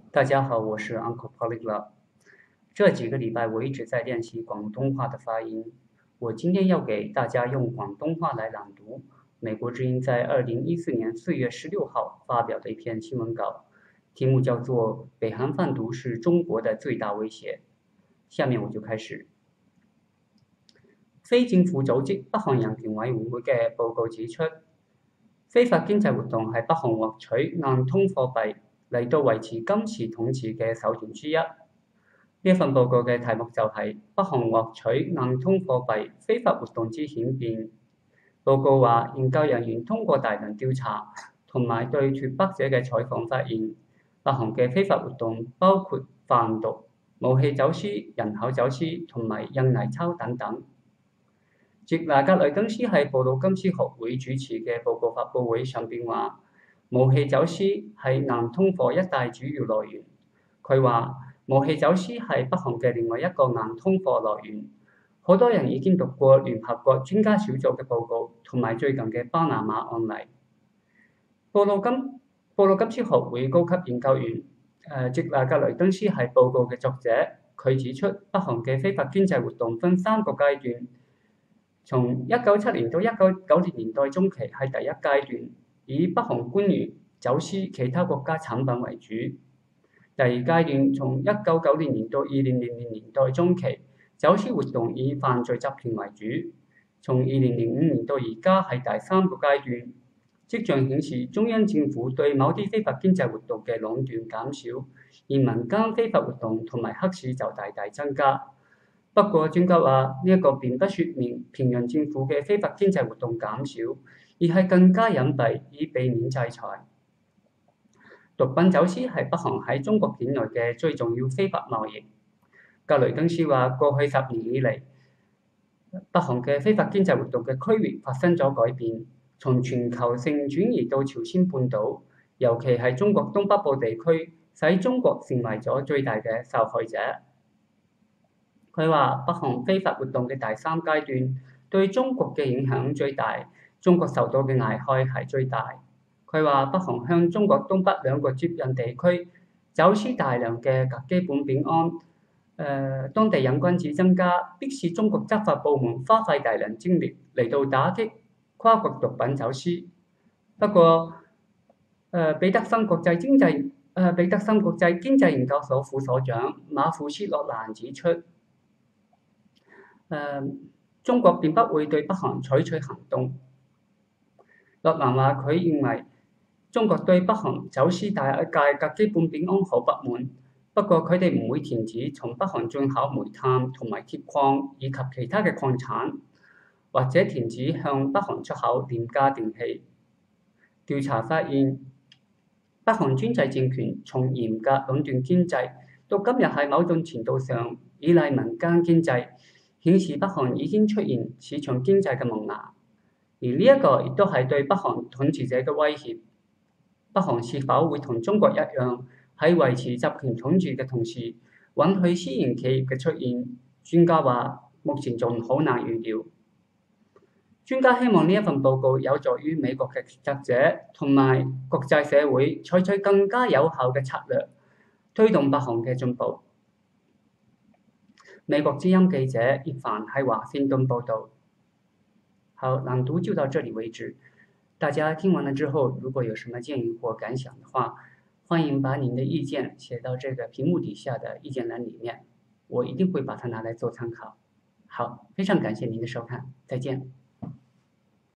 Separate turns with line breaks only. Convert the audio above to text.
大家好，我是 Uncle Polyglot。这几个礼拜我一直在练习广东话的发音。我今天要给大家用广东话来朗读美国之音在2014年4月16号发表的一篇新闻稿，题目叫做“北韩贩毒是中国的最大威胁”。下面我就开始。非政府組織北韓人權委員會嘅報告指出，非法經濟活動係北韓獲取硬通貨幣嚟到維持今次統治嘅手段之一。呢份報告嘅題目就係北韓獲取硬通貨幣非法活動之顯變。報告話，研究人員通過大量調查同埋對脱北者嘅採訪發現，北韓嘅非法活動包括販毒、武器走私、人口走私同埋印尼鈔等等。傑拿格雷登斯喺布魯金斯學會主持嘅報告發佈會上邊話，武器走私係硬通貨一大主要來源。佢話武器走私係北韓嘅另外一個硬通貨來源。好多人已經讀過聯合國專家小組嘅報告同埋最近嘅巴拿馬案例。布魯金斯學會高級研究員傑拿格雷登斯係報告嘅作者，佢指出北韓嘅非法經濟活動分3個階段。從1970年到1990年代中期係第一階段，以北韓官員走私其他國家產品為主。第二階段從1990年到2000年代中期，走私活動以犯罪集團為主。從2005年到而家係第3個階段，跡象顯示中央政府對某啲非法經濟活動嘅壟斷減少，而民間非法活動同埋黑市就大大增加。不過專家話呢一個並不説明平壤政府嘅非法經濟活動減少，而係更加隱蔽，以避免制裁。毒品走私係北韓喺中國境內嘅最重要非法貿易。格雷登斯話：過去10年以嚟，北韓嘅非法經濟活動嘅區域發生咗改變，從全球性轉移到朝鮮半島，尤其係中國東北部地區，使中國成為咗最大嘅受害者。佢話北韓非法活動嘅第3階段對中國嘅影響最大，中國受到嘅危害係最大。佢話北韓向中國東北2個接壤地區走私大量嘅甲基苯丙胺，當地癮君子增加，迫使中國執法部門花費大量精力嚟到打擊跨國毒品走私。不過，彼得森國際經濟研究所副所長馬庫斯洛蘭指出，中國並不會對北韓採取行動。洛蘭話：佢認為中國對北韓走私大額甲基苯丙胺好不滿，不過佢哋唔會停止從北韓進口煤炭同埋鐵礦以及其他嘅礦產，或者停止向北韓出口廉價電器。調查發現，北韓專制政權從嚴格壟斷經濟到今日喺某種程度上依賴民間經濟，顯示北韓已經出現市場經濟嘅萌芽，而呢一個亦都係對北韓統治者嘅威脅。北韓是否會同中國一樣喺維持集權統治嘅同時，允許私營企業嘅出現？專家話目前仲好難預料。專家希望呢一份報告有助於美國嘅決策者同埋國際社會採取更加有效嘅策略，推動北韓嘅進步。美國之音記者葉凡喺華盛頓報道。好，朗讀就到這裡為止。大家聽完了之後，如果有什麼建議或感想的話，歡迎把您的意見寫到這個屏幕底下的意見欄裡面，我一定會把它拿來做參考。好，非常感謝您的收看，再見。